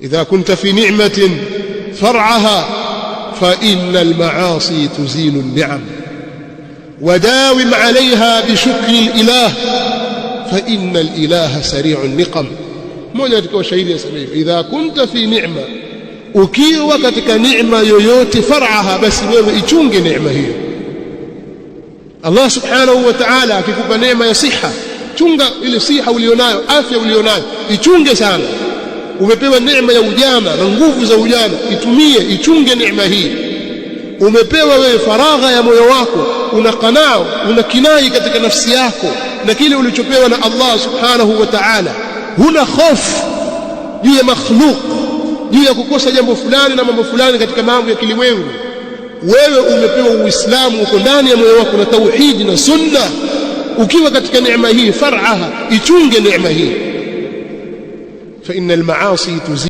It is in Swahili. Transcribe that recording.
إذا كنت في نعمة فرعها فإن المعاصي تزيل النعم، وداوم عليها بشكر الإله فإن الإله سريع النقم. mmoja katika washairi yasema hivi, idha kunta fi ni'ma, ukiwa katika neema yoyote, far'aha, basi wewe ichunge neema hiyo. Allah subhanahu wa ta'ala akikupa neema ya siha, chunga ile siha ulionayo, afya ulionayo, ichunge sana. Umepewa neema ya ujana na nguvu za ujana, itumie, ichunge neema hii. Umepewa wewe faragha ya moyo wako, una qanaa, una kinai katika nafsi yako na kile ulichopewa na Allah subhanahu wa ta'ala. Huna hofu juu ya makhluk, juu ya kukosa jambo fulani na mambo fulani katika mambo ya kilimwengu. Wewe umepewa Uislamu, uko ndani ya moyo wako na tauhidi na sunna. Ukiwa katika neema hii, far'aha, ichunge neema hii. fa innal maasi